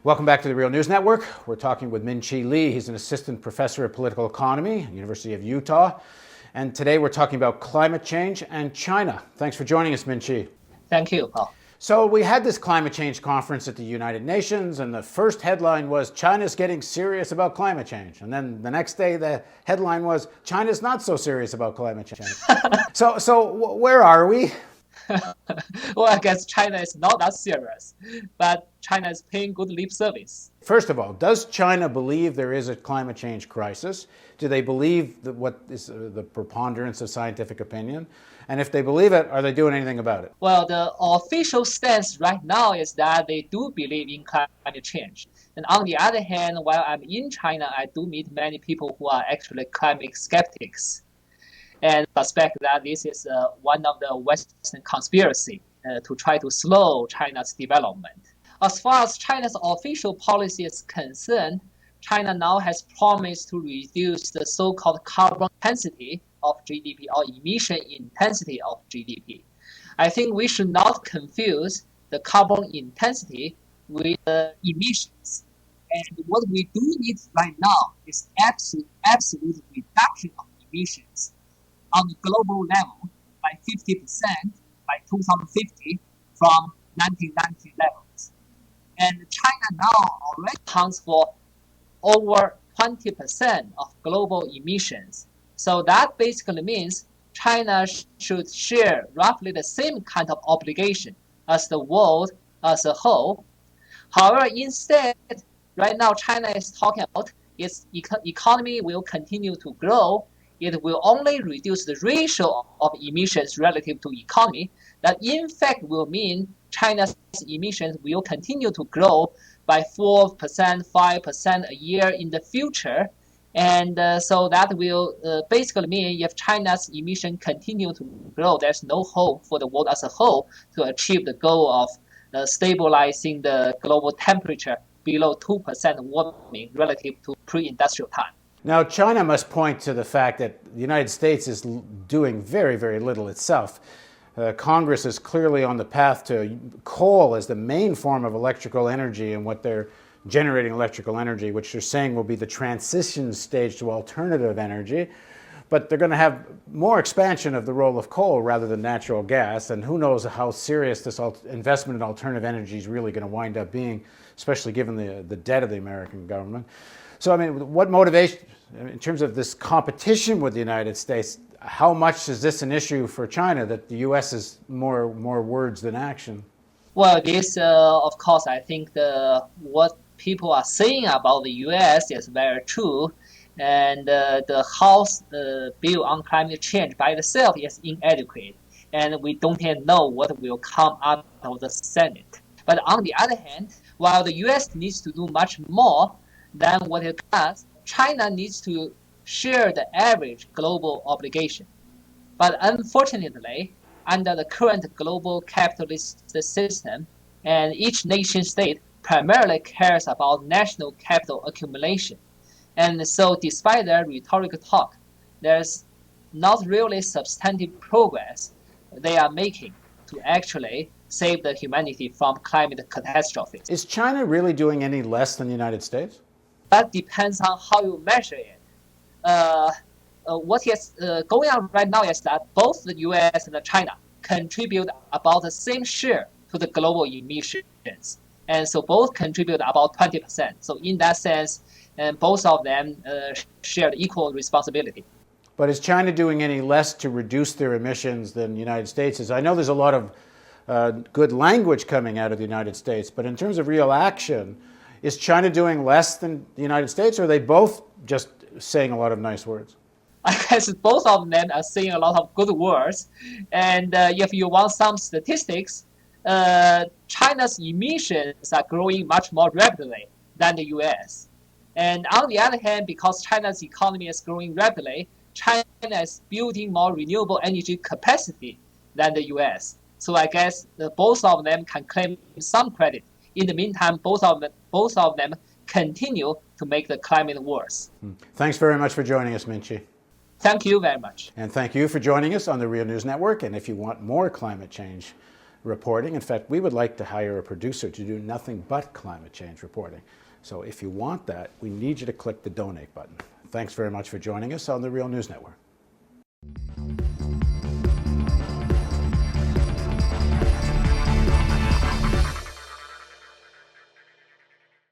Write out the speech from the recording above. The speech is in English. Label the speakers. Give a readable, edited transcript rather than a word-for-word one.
Speaker 1: Welcome back to the Real News Network. We're talking with Minqi Li. He's an assistant professor of political economy, University of Utah. And today we're talking about climate change and China. Thanks for joining us, Minqi.
Speaker 2: Thank you, Paul.
Speaker 1: So we had this climate change conference at the United Nations, and the first headline was China's getting serious about climate change. And then the next day the headline was China's not so serious about climate change. So where are we?
Speaker 2: Well, I guess China is not that serious, but China is paying good lip service.
Speaker 1: First of all, does China believe there is a climate change crisis? Do they believe that what is the preponderance of scientific opinion? And if they believe it, are they doing anything about it?
Speaker 2: Well, the official stance right now is that they do believe in climate change. And on the other hand, while I'm in China, I do meet many people who are actually climate skeptics and suspect that this is one of the Western conspiracy to try to slow China's development. As far as China's official policy is concerned, China now has promised to reduce the so-called carbon intensity of GDP or emission intensity of GDP. I think we should not confuse the carbon intensity with the emissions. And what we do need right now is absolute reduction of emissions on the global level by 50% by 2050 from 1990 levels. And China now already accounts for over 20% of global emissions. So that basically means China should share roughly the same kind of obligation as the world as a whole. However, instead, right now China is talking about its economy will continue to grow. It will only reduce the ratio of emissions relative to economy. That in fact will mean China's emissions will continue to grow by 4%, 5% a year in the future. And so that will basically mean if China's emission continue to grow, there's no hope for the world as a whole to achieve the goal of stabilizing the global temperature below 2% warming relative to pre-industrial time.
Speaker 1: Now, China must point to the fact that the United States is doing very, very little itself. Congress is clearly on the path to coal as the main form of electrical energy and what they're generating electrical energy, which they're saying will be the transition stage to alternative energy. But they're going to have more expansion of the role of coal rather than natural gas. And who knows how serious this investment in alternative energy is really going to wind up being, especially given the debt of the American government. So, I mean, what motivation, in terms of this competition with the United States, how much is this an issue for China that the U.S. is more words than action?
Speaker 2: Well, this, of course, I think what people are saying about the U.S. is very true. And the House bill on climate change by itself is inadequate. And we don't yet know what will come out of the Senate. But on the other hand, while the U.S. needs to do much more than what it does, China needs to share the average global obligation. But unfortunately, under the current global capitalist system, and each nation state primarily cares about national capital accumulation. And so despite their rhetoric talk, there's not really substantive progress they are making to actually save the humanity from climate catastrophe.
Speaker 1: Is China really doing any less than the United States?
Speaker 2: That depends on how you measure it. What is going on right now is that both the US and China contribute about the same share to the global emissions. And so both contribute about 20%. So in that sense, both of them share equal responsibility.
Speaker 1: But is China doing any less to reduce their emissions than the United States is? I know there's a lot of good language coming out of the United States, but in terms of real action, is China doing less than the United States, or are they both just saying a lot of nice words?
Speaker 2: I guess both of them are saying a lot of good words. And if you want some statistics, China's emissions are growing much more rapidly than the US. And on the other hand, because China's economy is growing rapidly, China is building more renewable energy capacity than the US. So I guess both of them can claim some credit. In the meantime, both of them continue to make the climate worse.
Speaker 1: Thanks very much for joining us, Minqi.
Speaker 2: Thank you very much.
Speaker 1: And thank you for joining us on the Real News Network. And if you want more climate change reporting. In fact, we would like to hire a producer to do nothing but climate change reporting. So if you want that, we need you to click the donate button. Thanks very much for joining us on the Real News Network.